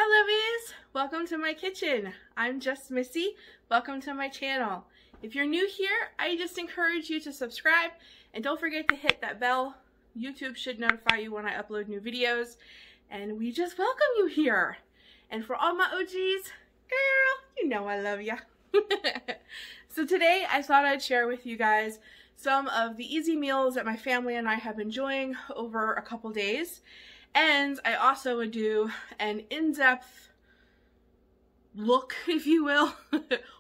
Hi lovies! Welcome to my kitchen. I'm just Missy. Welcome to my channel. If you're new here, I just encourage you to subscribe and don't forget to hit that bell. YouTube should notify you when I upload new videos, and we just welcome you here. And for all my OGs, girl, you know I love ya. So today I thought I'd share with you guys some of the easy meals that my family and I have been enjoying over a couple days. And I also would do an in-depth look, if you will,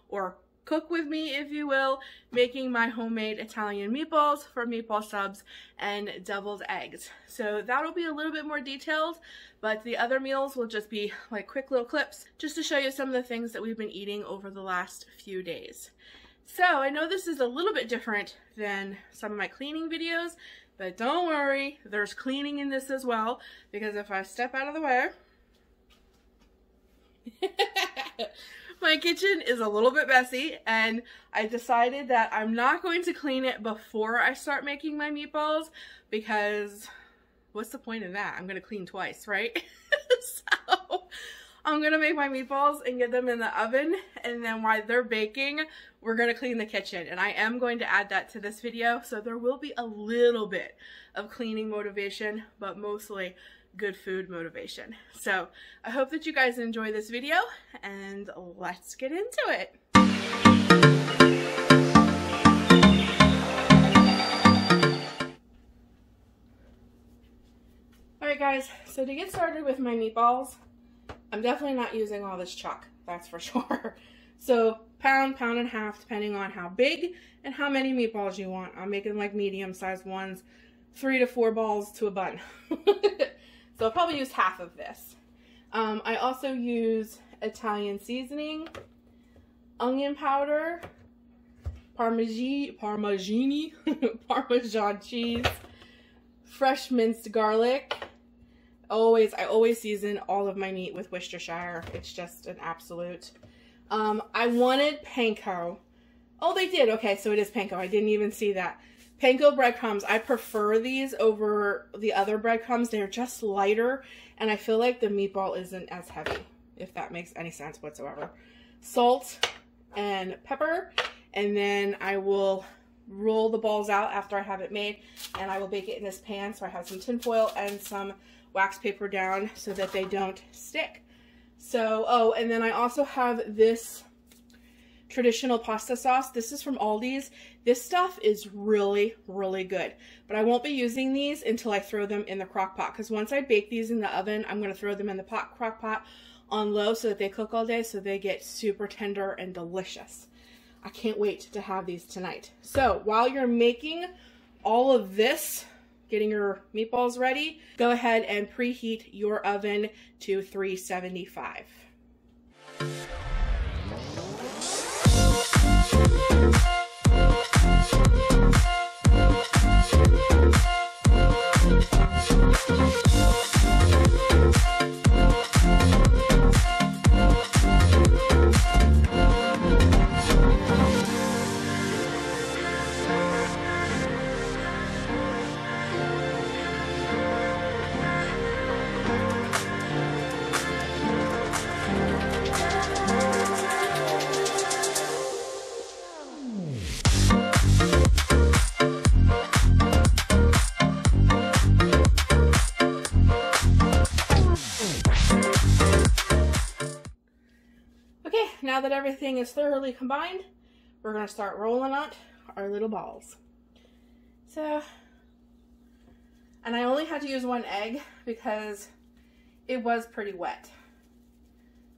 or cook with me, if you will, making my homemade Italian meatballs for meatball subs and deviled eggs. So that'll be a little bit more detailed, but the other meals will just be like quick little clips just to show you some of the things that we've been eating over the last few days. So I know this is a little bit different than some of my cleaning videos, but don't worry, there's cleaning in this as well, because if I step out of the way, my kitchen is a little bit messy, and I decided that I'm not going to clean it before I start making my meatballs, because what's the point of that? I'm going to clean twice, right? So I'm going to make my meatballs and get them in the oven, and then while they're baking, we're going to clean the kitchen. And I am going to add that to this video, so there will be a little bit of cleaning motivation, but mostly good food motivation. So I hope that you guys enjoy this video, and let's get into it. Alright guys, so to get started with my meatballs, I'm definitely not using all this chuck, that's for sure. So pound, pound and a half, depending on how big and how many meatballs you want. I'm making like medium-sized ones, 3 to 4 balls to a bun. So I'll probably use half of this. I also use Italian seasoning, onion powder, Parmesan cheese, fresh minced garlic. I always season all of my meat with Worcestershire. It's just an absolute. I wanted panko. Oh, they did. Okay, so it is panko. I didn't even see that. Panko breadcrumbs. I prefer these over the other breadcrumbs. They're just lighter, and I feel like the meatball isn't as heavy, if that makes any sense whatsoever. Salt and pepper, and then I will roll the balls out after I have it made, and I will bake it in this pan. So I have some tin foil and some wax paper down so that they don't stick. So, oh, and then I also have this traditional pasta sauce. This is from Aldi's. This stuff is really, really good. But I won't be using these until I throw them in the crock pot, because once I bake these in the oven, I'm going to throw them in the crock pot on low so that they cook all day, so they get super tender and delicious. I can't wait to have these tonight. So while you're making all of this, getting your meatballs ready, go ahead and preheat your oven to 375. Now that everything is thoroughly combined, we're going to start rolling out our little balls. So, and I only had to use 1 egg because it was pretty wet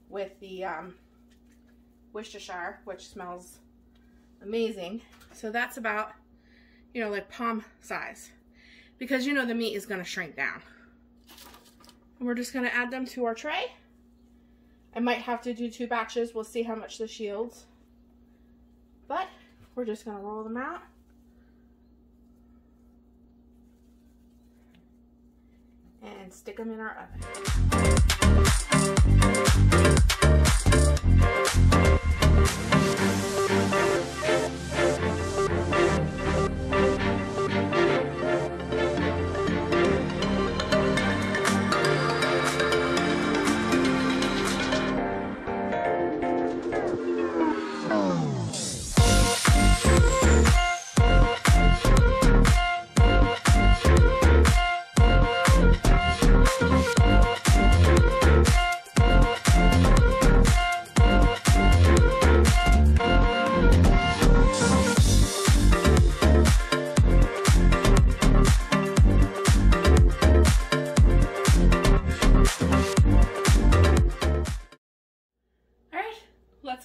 with the Worcestershire, which smells amazing. So that's about, you know, like palm size, because you know the meat is going to shrink down. And we're just going to add them to our tray. I might have to do 2 batches. We'll see how much this yields. But we're just going to roll them out. And stick them in our oven.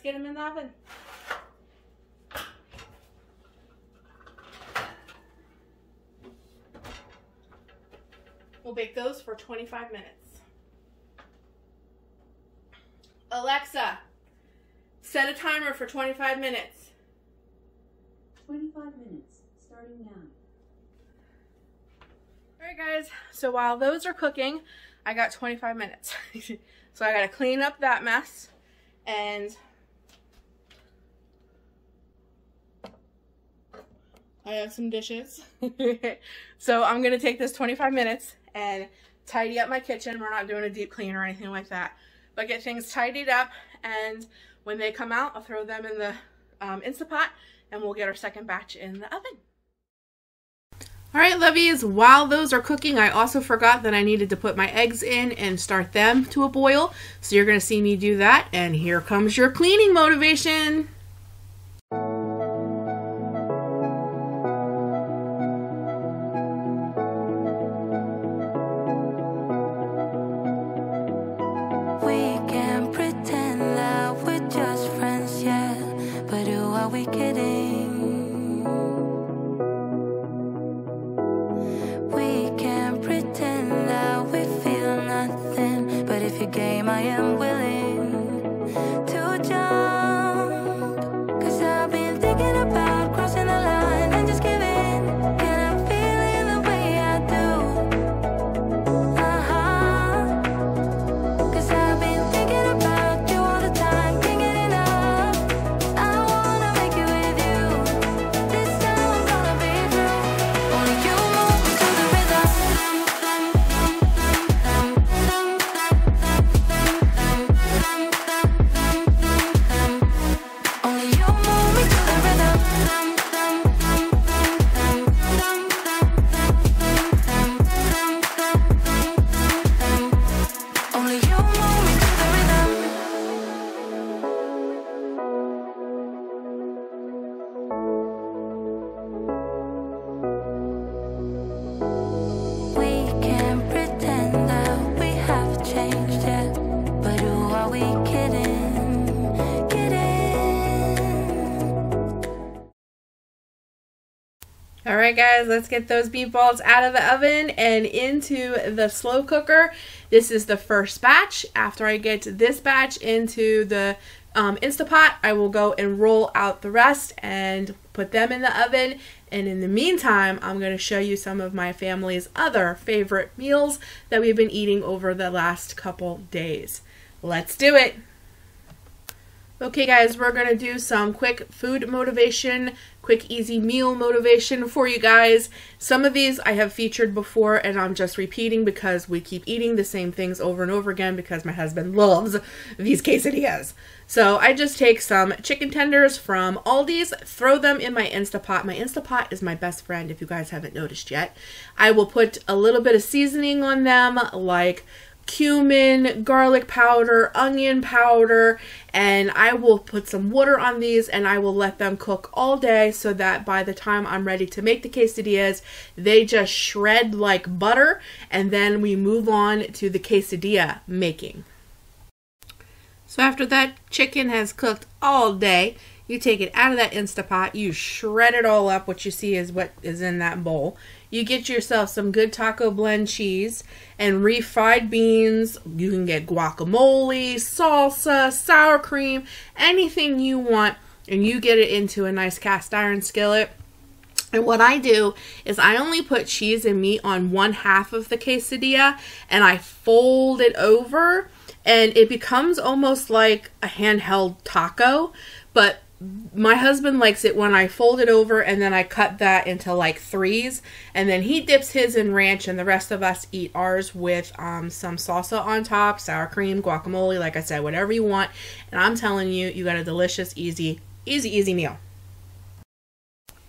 get them in the oven. We'll bake those for 25 minutes. Alexa, set a timer for 25 minutes. 25 minutes, starting now. Alright guys, so while those are cooking, I got 25 minutes. So I gotta clean up that mess, and I have some dishes. So I'm gonna take this 25 minutes and tidy up my kitchen. We're not doing a deep clean or anything like that, but get things tidied up, and when they come out, I'll throw them in the Instapot, and we'll get our second batch in the oven. Alright, lovies, while those are cooking, I also forgot that I needed to put my eggs in and start them to a boil. So you're going to see me do that, and here comes your cleaning motivation. We can pretend that we're just friends, yeah, but who are we kidding? Game, I am willing to jump, 'cause I've been thinking about crossing the line and just giving, and I'm feeling the way I do. 'Cause I've been thinking about you all the time, can't get enough. I wanna make it with you. This time I'm gonna be through. Only you move me to the rhythm. Alright guys, let's get those meatballs out of the oven and into the slow cooker. This is the first batch. After I get this batch into the Instapot, I will go and roll out the rest and put them in the oven. And in the meantime, I'm going to show you some of my family's other favorite meals that we've been eating over the last couple days. Let's do it! Okay guys, we're going to do some quick food motivation, quick easy meal motivation for you guys. Some of these I have featured before and I'm just repeating because we keep eating the same things over and over again because my husband loves these quesadillas. So I just take some chicken tenders from Aldi's, throw them in my Instapot. My Instapot is my best friend if you guys haven't noticed yet. I will put a little bit of seasoning on them like cumin, garlic powder, onion powder, and I will put some water on these and I will let them cook all day so that by the time I'm ready to make the quesadillas, they just shred like butter, and then we move on to the quesadilla making. So after that chicken has cooked all day, you take it out of that Instapot, you shred it all up. What you see is what is in that bowl. You get yourself some good taco blend cheese and refried beans. You can get guacamole, salsa, sour cream, anything you want, and you get it into a nice cast iron skillet. And what I do is I only put cheese and meat on one half of the quesadilla and I fold it over, and it becomes almost like a handheld taco, but my husband likes it when I fold it over and then I cut that into like threes, and then he dips his in ranch and the rest of us eat ours with some salsa on top, sour cream, guacamole, like I said, whatever you want. And I'm telling you, you got a delicious, easy meal.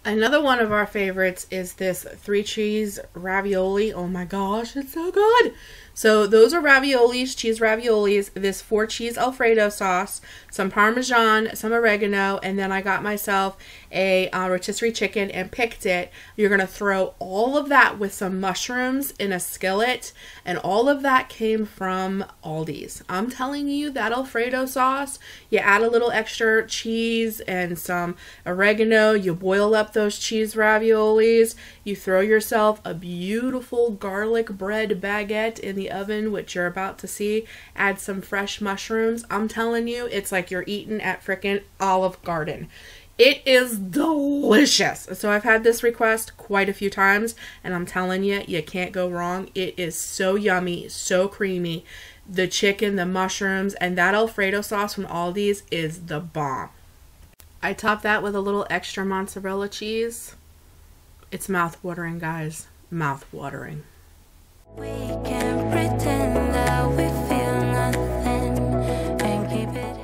Another one of our favorites is this 3 cheese ravioli. Oh my gosh, it's so good. So those are raviolis, cheese raviolis, this 4-cheese Alfredo sauce, some Parmesan, some oregano, and then I got myself a rotisserie chicken and picked it. You're going to throw all of that with some mushrooms in a skillet, and all of that came from Aldi's. I'm telling you, that Alfredo sauce, you add a little extra cheese and some oregano, you boil up those cheese raviolis, you throw yourself a beautiful garlic bread baguette in the oven, which you're about to see, add some fresh mushrooms. I'm telling you, it's like you're eating at frickin' Olive Garden. It is delicious. So I've had this request quite a few times, and I'm telling you, you can't go wrong. It is so yummy, so creamy. The chicken, the mushrooms, and that Alfredo sauce from Aldi's is the bomb. I top that with a little extra mozzarella cheese. It's mouth-watering, guys. Mouth-watering. We can pretend that we feel nothing and keep it.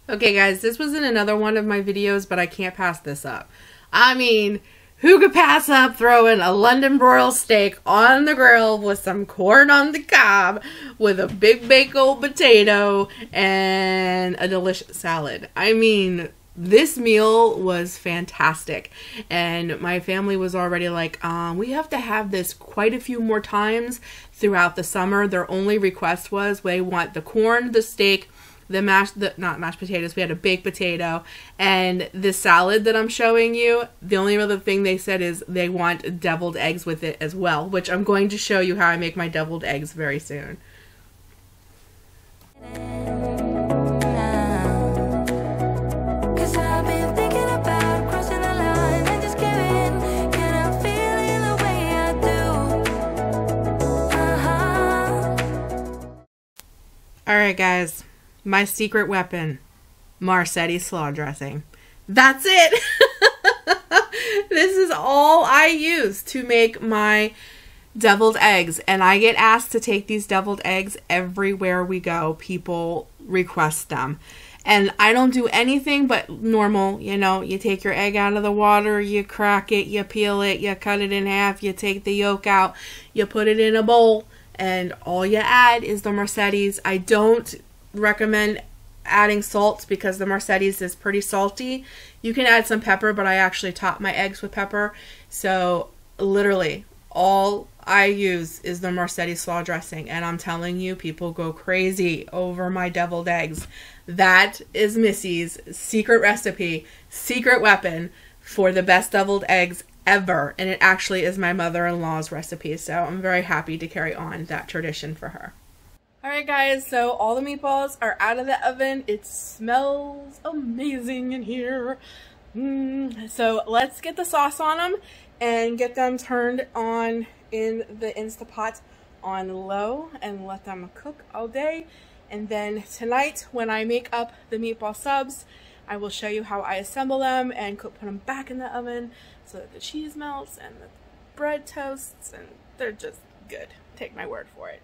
Okay, guys, this was in another one of my videos, but I can't pass this up. I mean, who could pass up throwing a London broil steak on the grill with some corn on the cob with a big baked old potato and a delicious salad? I mean, this meal was fantastic, and my family was already like, we have to have this quite a few more times throughout the summer. Their only request was they want the corn, the steak, not mashed potatoes, we had a baked potato, and the salad that I'm showing you. The only other thing they said is they want deviled eggs with it as well, which I'm going to show you how I make my deviled eggs very soon. Alright, guys, my secret weapon, Marsetti slaw dressing. That's it! This is all I use to make my deviled eggs, and I get asked to take these deviled eggs everywhere we go. People request them, and I don't do anything but normal. You know, you take your egg out of the water, you crack it, you peel it, you cut it in half, you take the yolk out, you put it in a bowl, and all you add is the Marsettis. I don't recommend adding salt because the Marsettis is pretty salty. You can add some pepper, but I actually top my eggs with pepper. So literally all I use is the Marsetti slaw dressing, and I'm telling you, people go crazy over my deviled eggs. That is Missy's secret recipe, secret weapon for the best deviled eggs ever, and it actually is my mother-in-law's recipe, so I'm very happy to carry on that tradition for her. Alright guys, so all the meatballs are out of the oven. It smells amazing in here. So let's get the sauce on them and get them turned on in the Instapot on low and let them cook all day. And then tonight, when I make up the meatball subs, I will show you how I assemble them and put them back in the oven so that the cheese melts and the bread toasts, and they're just good. Take my word for it.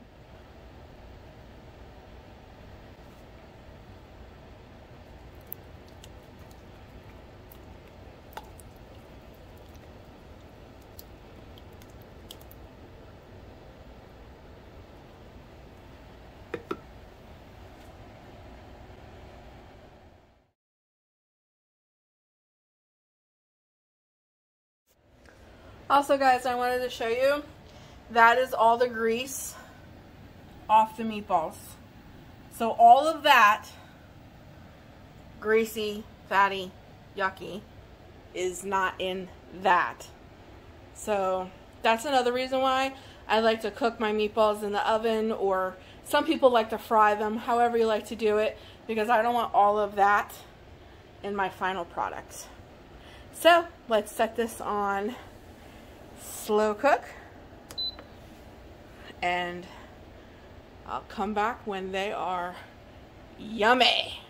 Also guys, I wanted to show you, that is all the grease off the meatballs. So all of that greasy, fatty, yucky is not in that. So that's another reason why I like to cook my meatballs in the oven, or some people like to fry them, however you like to do it, because I don't want all of that in my final product. So let's set this on slow cook, and I'll come back when they are yummy.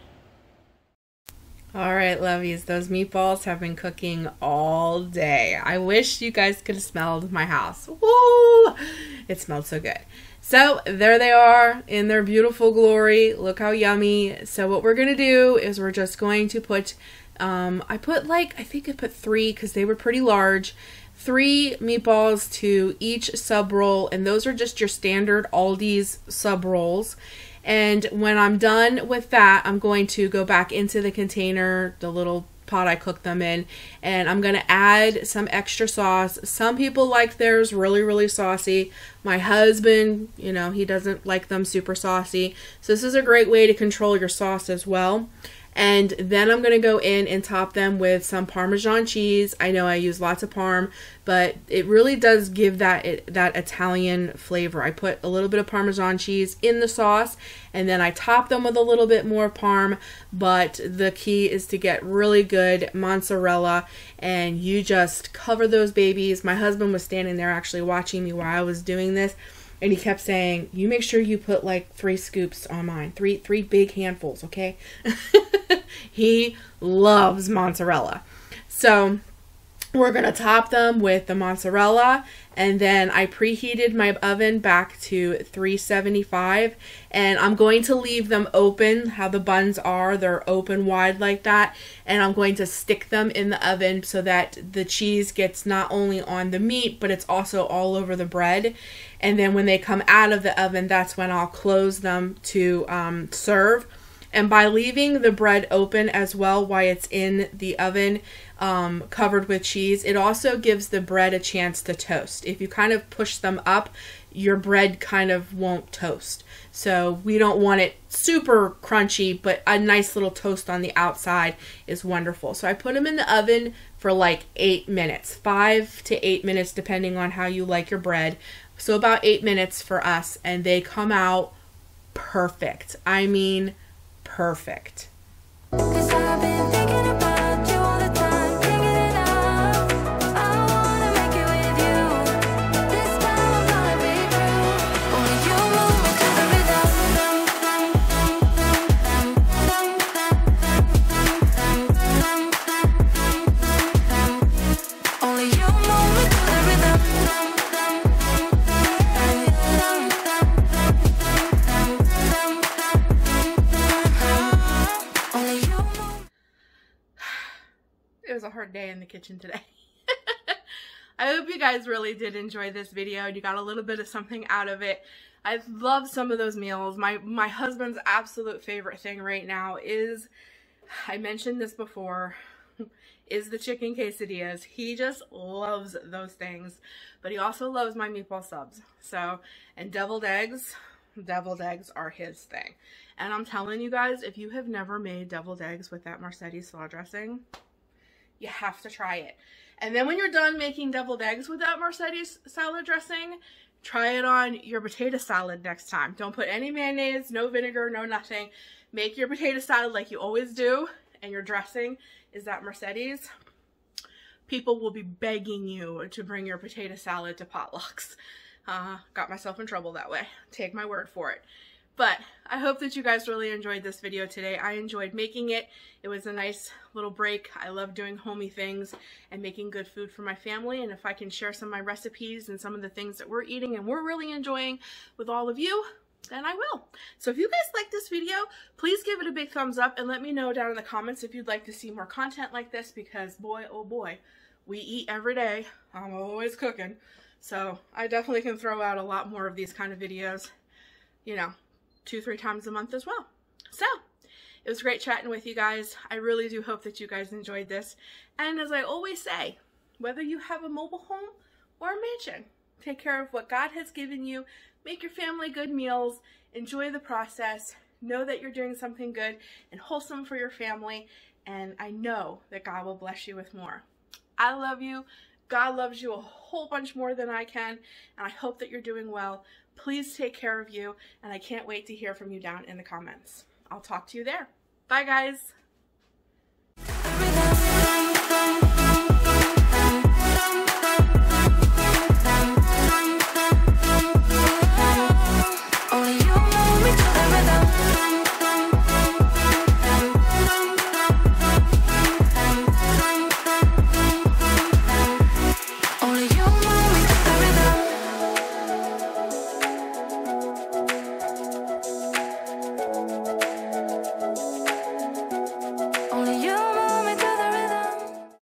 Alright lovies, those meatballs have been cooking all day. I wish you guys could have smelled my house. Woo! It smelled so good. So there they are in their beautiful glory. Look how yummy. So what we're going to do is we're just going to put, I think I put 3 because they were pretty large. 3 meatballs to each sub roll, and those are just your standard Aldi's sub rolls. And when I'm done with that, I'm going to go back into the container, the little pot I cooked them in, and I'm going to add some extra sauce. Some people like theirs really, really saucy. My husband, you know, he doesn't like them super saucy. So this is a great way to control your sauce as well. And then I'm going to go in and top them with some Parmesan cheese. I know I use lots of Parm, but it really does give that Italian flavor. I put a little bit of Parmesan cheese in the sauce, and then I top them with a little bit more Parm, but the key is to get really good mozzarella, and you just cover those babies. My husband was standing there actually watching me while I was doing this, and he kept saying, you make sure you put like 3 scoops on mine, three big handfuls, okay? He loves mozzarella. So we're going to top them with the mozzarella, and then I preheated my oven back to 375, and I'm going to leave them open how the buns are. They're open wide like that, and I'm going to stick them in the oven so that the cheese gets not only on the meat, but it's also all over the bread. And then when they come out of the oven, that's when I'll close them to serve. And by leaving the bread open as well while it's in the oven, covered with cheese, it also gives the bread a chance to toast. If you kind of push them up, your bread kind of won't toast. So we don't want it super crunchy, but a nice little toast on the outside is wonderful. So I put them in the oven for like 8 minutes, 5 to 8 minutes, depending on how you like your bread. So about 8 minutes for us, and they come out perfect. I mean, perfect. 'Cause I've been thinking about you all the time, thinking it out. I wanna make it with you. This time I'm gonna be true. Only you move me to the rhythm. Only you move me to the rhythm. It was a hard day in the kitchen today. I hope you guys really did enjoy this video and you got a little bit of something out of it. I love some of those meals. My husband's absolute favorite thing right now is, I mentioned this before, is the chicken quesadillas. He just loves those things, but he also loves my meatball subs. So, and deviled eggs are his thing. And I'm telling you guys, if you have never made deviled eggs with that Mercedes salad dressing, you have to try it. And then when you're done making deviled eggs with that Mercedes salad dressing, try it on your potato salad next time. Don't put any mayonnaise, no vinegar, no nothing. Make your potato salad like you always do, and your dressing is that Mercedes. People will be begging you to bring your potato salad to potlucks. Got myself in trouble that way. Take my word for it. But I hope that you guys really enjoyed this video today. I enjoyed making it. It was a nice little break. I love doing homey things and making good food for my family. And if I can share some of my recipes and some of the things that we're eating and we're really enjoying with all of you, then I will. So if you guys like this video, please give it a big thumbs up and let me know down in the comments if you'd like to see more content like this, because boy, oh boy, we eat every day. I'm always cooking. So I definitely can throw out a lot more of these kind of videos, you know, 2-3 times a month as well. So it was great chatting with you guys. I really do hope that you guys enjoyed this. And as I always say, whether you have a mobile home or a mansion, take care of what God has given you. Make your family good meals. Enjoy the process. Know that you're doing something good and wholesome for your family. And I know that God will bless you with more. I love you. God loves you a whole bunch more than I can. And I hope that you're doing well. Please take care of you, and I can't wait to hear from you down in the comments. I'll talk to you there. Bye, guys.